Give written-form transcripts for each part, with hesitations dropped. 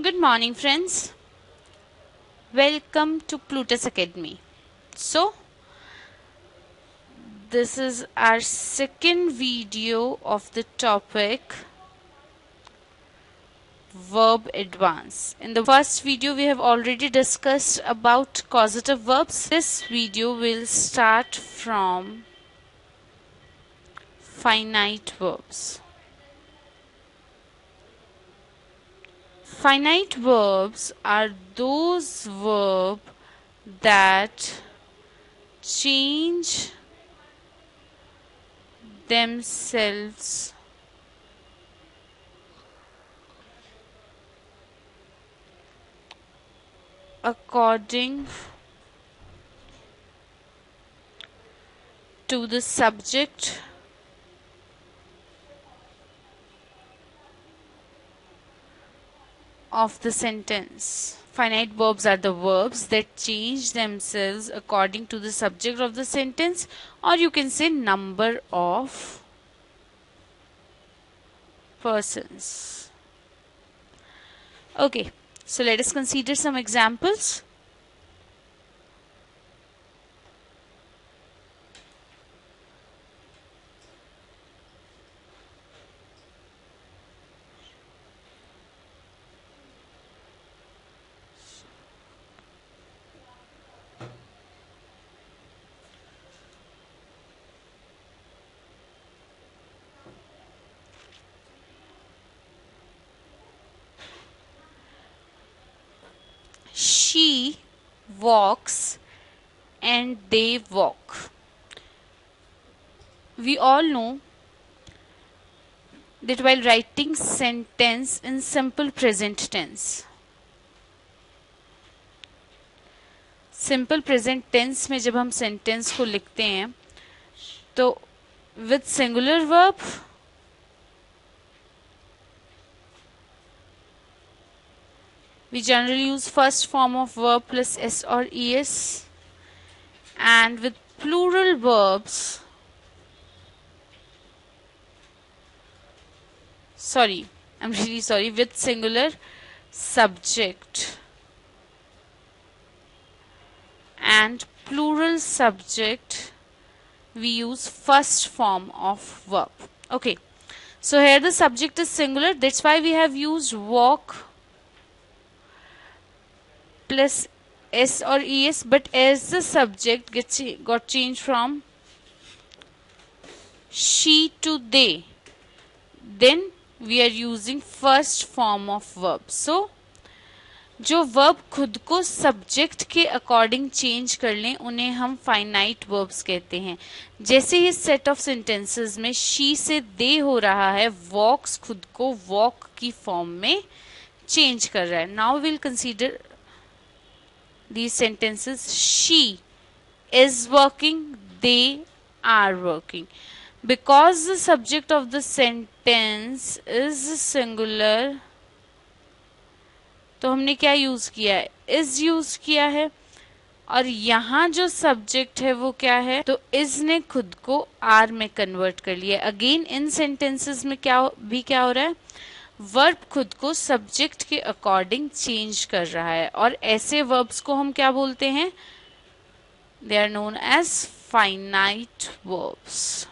Good morning, friends. Welcome to Plutus Academy. So, this is our second video of the topic Verb Advance. In the first video, we have already discussed about causative verbs. This video will start from finite verbs. Finite verbs are those verbs that change themselves according to the subject of the sentence. Finite verbs are the verbs that change themselves according to the subject of the sentence, or you can say number of persons. Okay, so let us consider some examples. She walks and they walk. We all know that while writing sentence in simple present tense, simple present tense में जब हम sentence को लिखते हैं तो with singular verb we generally use first form of verb plus s or es, and with plural verbs, I'm really sorry, with singular subject and plural subject, we use first form of verb. Okay, so here the subject is singular, that's why we have used walk plus s or es, but as the subject got changed from she to they, then we are using first form of verb. So जो verb खुद को subject के according change कर लें उन्हें हम finite verbs कहते हैं. जैसे ही सेट ऑफ सेंटेंसेस में शी से दे हो रहा है, वॉक्स खुद को वॉक की फॉर्म में चेंज कर रहा है. Now will consider these sentences. She is working, they are working. Because the subject of the sentence is singular, तो हमने क्या यूज किया है, is यूज किया है, और यहाँ जो सब्जेक्ट है वो क्या है, तो is ने खुद को are में कन्वर्ट कर लिया. अगेन इन सेंटेंसेस में क्या हो रहा है, वर्ब खुद को सब्जेक्ट के अकॉर्डिंग चेंज कर रहा है, और ऐसे वर्ब्स को हम क्या बोलते हैं, they are known as finite verbs.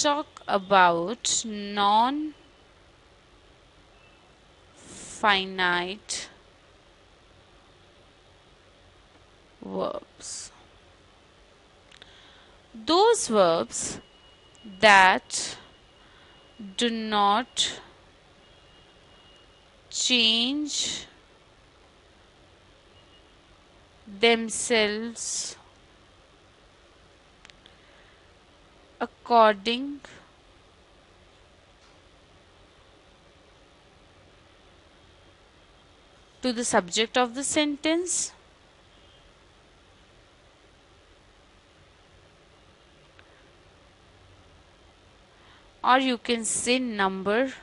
Talk about non finite verbs. Those verbs that do not change themselves according to the subject of the sentence, or you can say number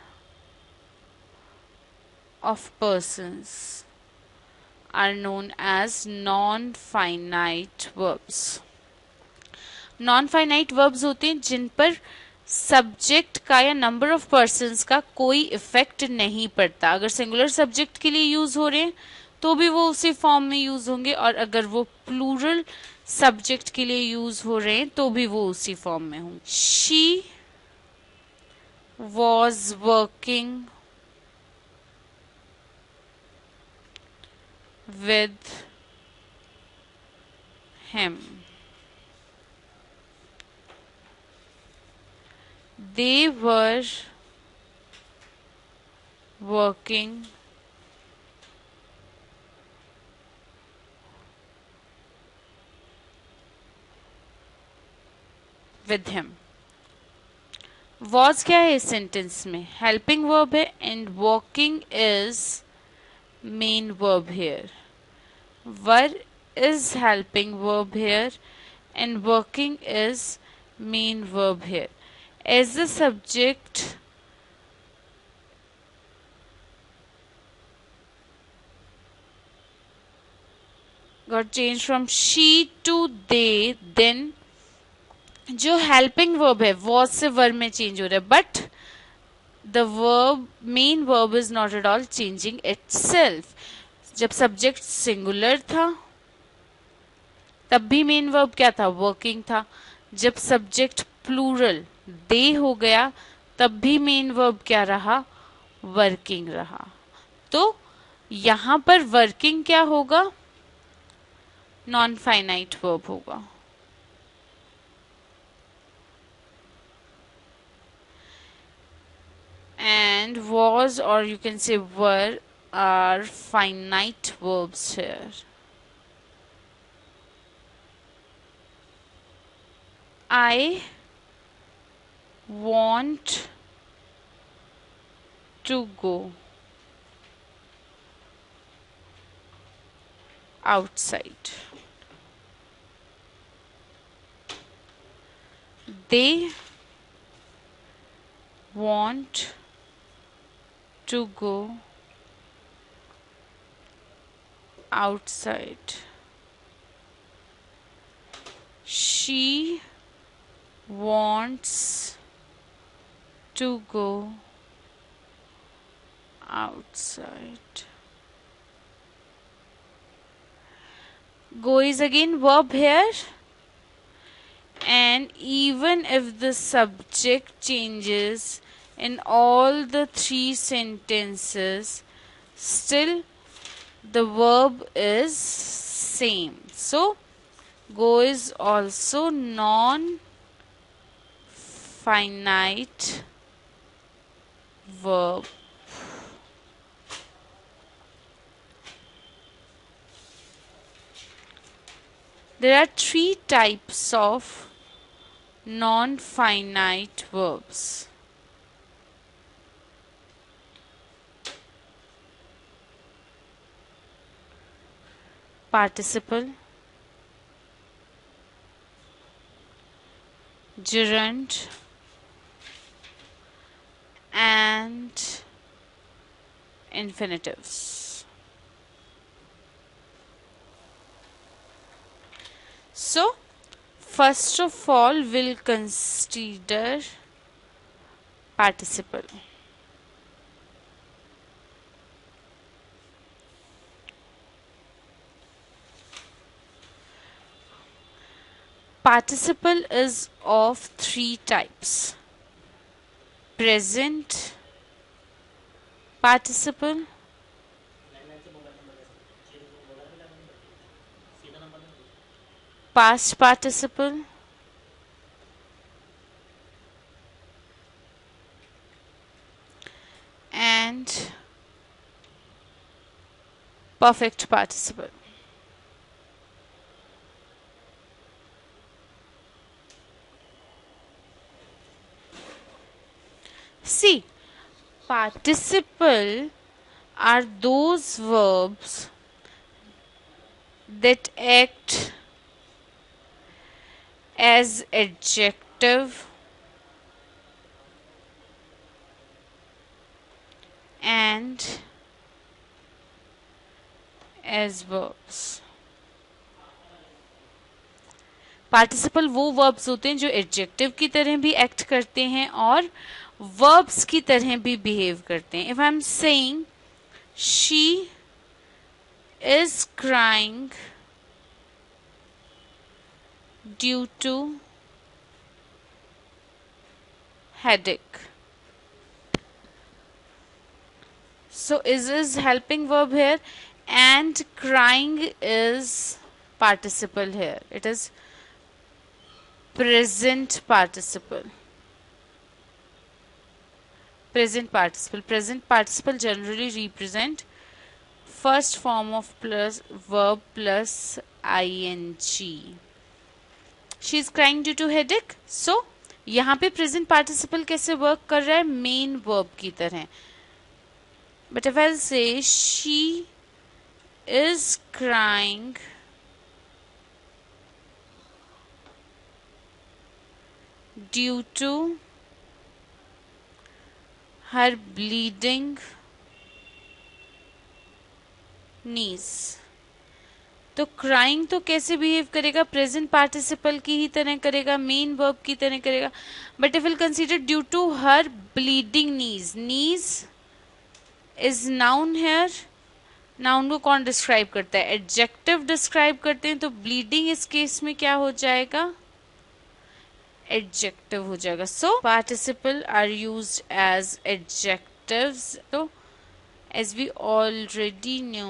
of persons, are known as non-finite verbs. Non finite verbs होते हैं जिन पर subject का या number of persons का कोई effect नहीं पड़ता। अगर सिंगुलर सब्जेक्ट के लिए यूज हो रहे हैं तो भी वो उसी फॉर्म में यूज होंगे, और अगर वो प्लूरल सब्जेक्ट के लिए यूज हो रहे हैं तो भी वो उसी फॉर्म में होंगे। She was working with him, they were working with him। was क्या है इस सेंटेंस में? हेल्पिंग वर्ब है, and walking is main verb here. Were is helping verb here and working is main verb here. As the subject got changed from she to they, then जो helping verb है was से verb में change हो रहा है, but the verb main verb is not at all changing itself. जब subject singular था तब भी मेन वर्ब क्या था? वर्किंग था। जब सब्जेक्ट प्लूरल दे हो गया तब भी मेन वर्ब क्या रहा? वर्किंग रहा। तो यहां पर वर्किंग क्या होगा? नॉन फाइनाइट वर्ब होगा। And was, or you can say were, are finite verbs here. I want to go outside. They want to go outside. She wants to go outside. Go is again verb here, and even if the subject changes in all the three sentences, still the verb is same. So go is also non-finite verb. There are three types of non-finite verbs. Participle, gerund, and infinitives. So, first of all, we'll consider participle. Participle is of three types: present participle, past participle, and perfect participle. See, participle are those verbs that act as adjective and as verbs. Participle वो verbs होते हैं जो adjective की तरह भी act करते हैं और वर्ब्स की तरह भी बिहेव करते हैं. If I am saying she is crying due to headache. So is helping verb here and crying is participle here. It is present participle. Present participle. Present participle generally represent first form of plus verb plus ing. She is crying due to headache. So यहाँ पे present participle कैसे work कर रहा है? Main verb की तरह. But if I say she is crying due to her bleeding knees. तो crying तो कैसे बिहेव करेगा? प्रेजेंट पार्टिसिपल की ही तरह करेगा, मेन वर्ब की तरह करेगा. But if will consider due to her bleeding knees. Knees is noun here. Noun को कौन डिस्क्राइब करता है? एडजेक्टिव डिस्क्राइब करते हैं. तो ब्लीडिंग इस केस में क्या हो जाएगा? एडजेक्टिव हो जाएगा. So participle are used as adjectives. तो as we already knew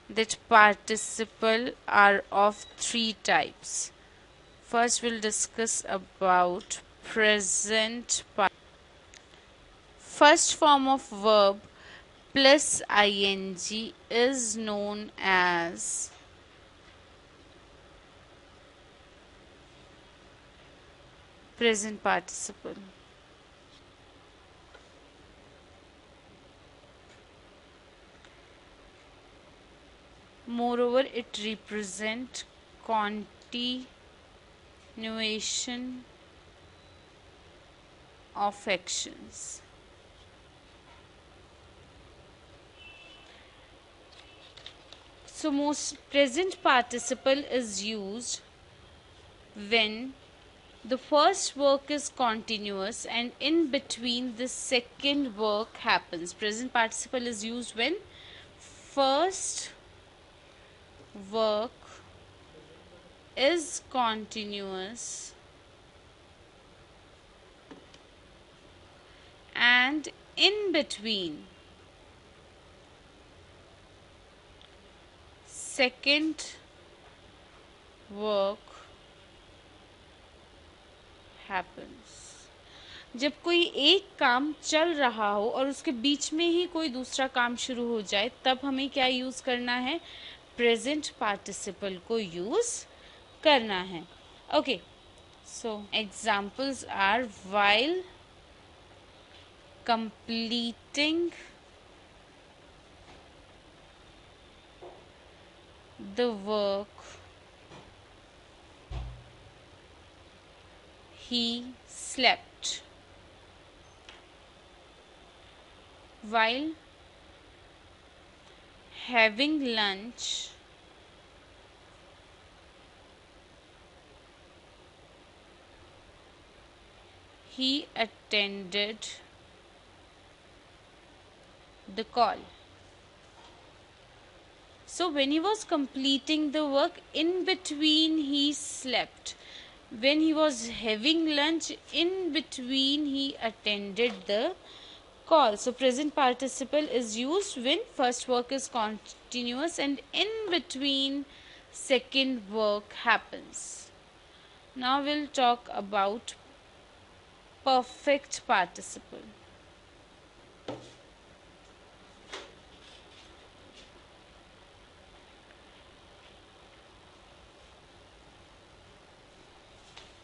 that participle are of three types. First we'll discuss about present first form of verb plus ing is known as present participle. Moreover, it represents continuation of actions. So most present participle is used when the first work is continuous and in between the second work happens. Present participle is used when first work is continuous and in between second work happens. जब कोई एक काम चल रहा हो और उसके बीच में ही कोई दूसरा काम शुरू हो जाए तब हमें क्या यूज करना है? प्रेजेंट पार्टिसिपल को यूज करना है. Okay, so examples are while completing the work he slept. While having lunch he attended the call. So when he was completing the work, in between he slept. When he was having lunch, in between he attended the call. So present participle is used when first work is continuous and in between second work happens. Now we'll talk about perfect participle.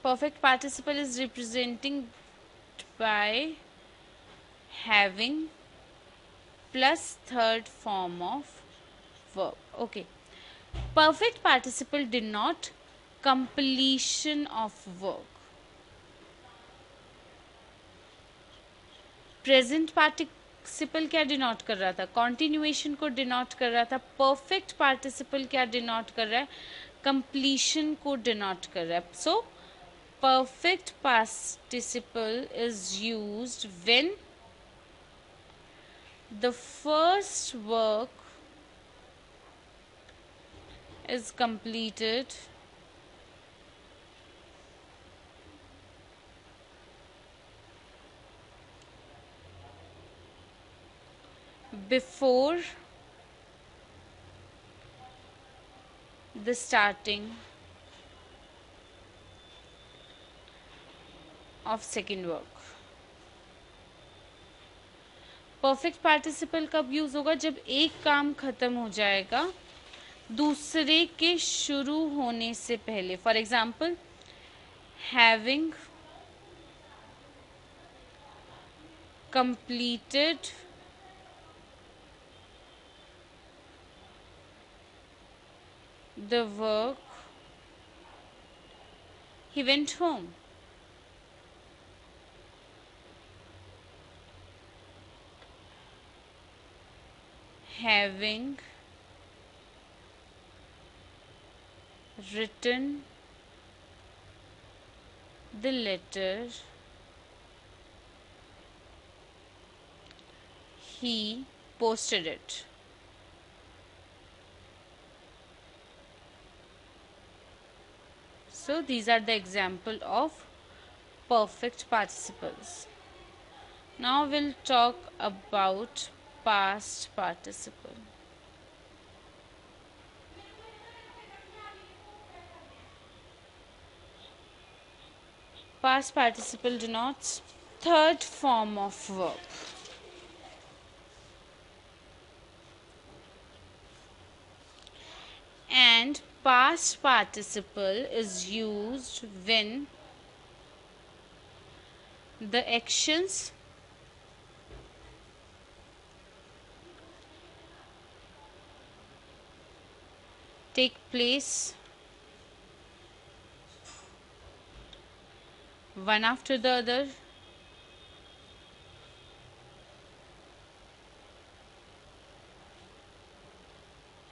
Perfect participle is representing by having plus third form of verb. Okay. Perfect participle denote completion of work. Present participle क्या denote कर रहा था? Continuation को denote कर रहा था. Perfect participle क्या denote कर रहा है? कंप्लीशन को डिनोट कर रहा है. सो perfect participle is used when the first work is completed before the starting of second work. Perfect participle कब यूज होगा? जब एक काम खत्म हो जाएगा दूसरे के शुरू होने से पहले. For example, having completed the work, he went home. Having written the letter, he posted it. So these are the example of perfect participles. Now we'll talk about past participle. Past participle denotes third form of verb. And past participle is used when the actions take place one after the other,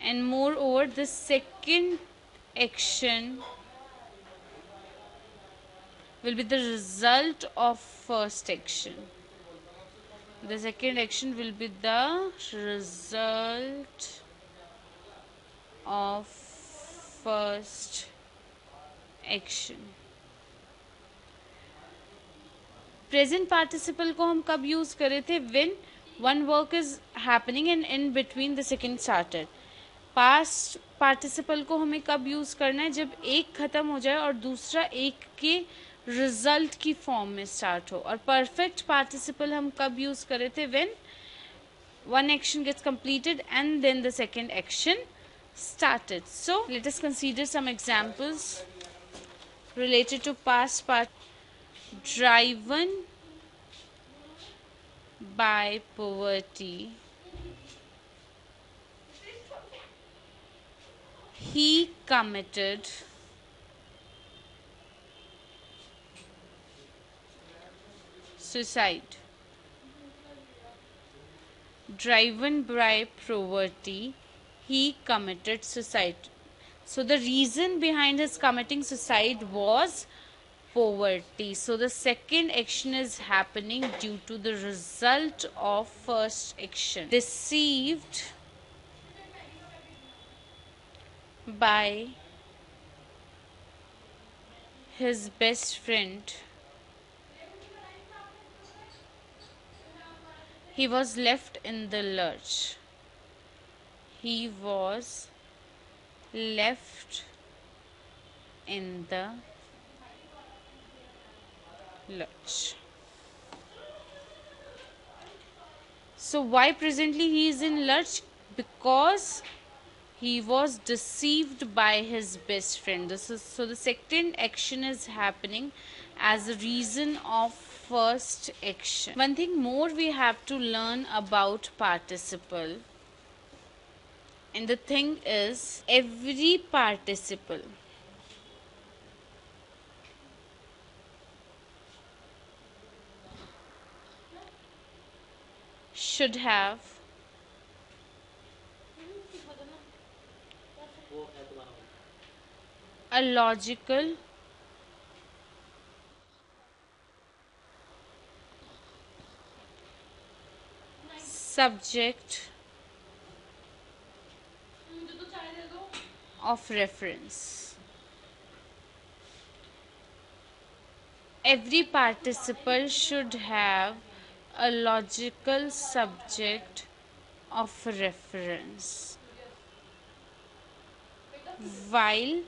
and moreover the second action will be the result of first action. The second action will be the result of first action. Present participle को हम कब use करे थे? When one work is happening and in between the second started. Past participle को हमें कब use करना है? जब एक खत्म हो जाए और दूसरा एक के रिजल्ट की फॉर्म में स्टार्ट हो. और परफेक्ट पार्टिसिपल हम कब यूज करे थे? When one action gets completed and then the second action started. So let us consider some examples related to past part. Driven by poverty, he committed suicide. Driven by poverty, he committed suicide. So the reason behind his committing suicide was poverty. So the second action is happening due to the result of first action. Deceived by his best friend, he was left in the lurch. He was left in the lurch. So why presently he is in lurch? Because he was deceived by his best friend. So the second action is happening as a reason of first action. One thing more we have to learn about participle, and the thing is, every participle should have a logical subject of reference. Every participle should have a logical subject of reference while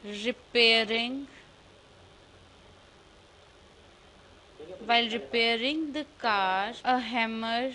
repairing the car. A hammer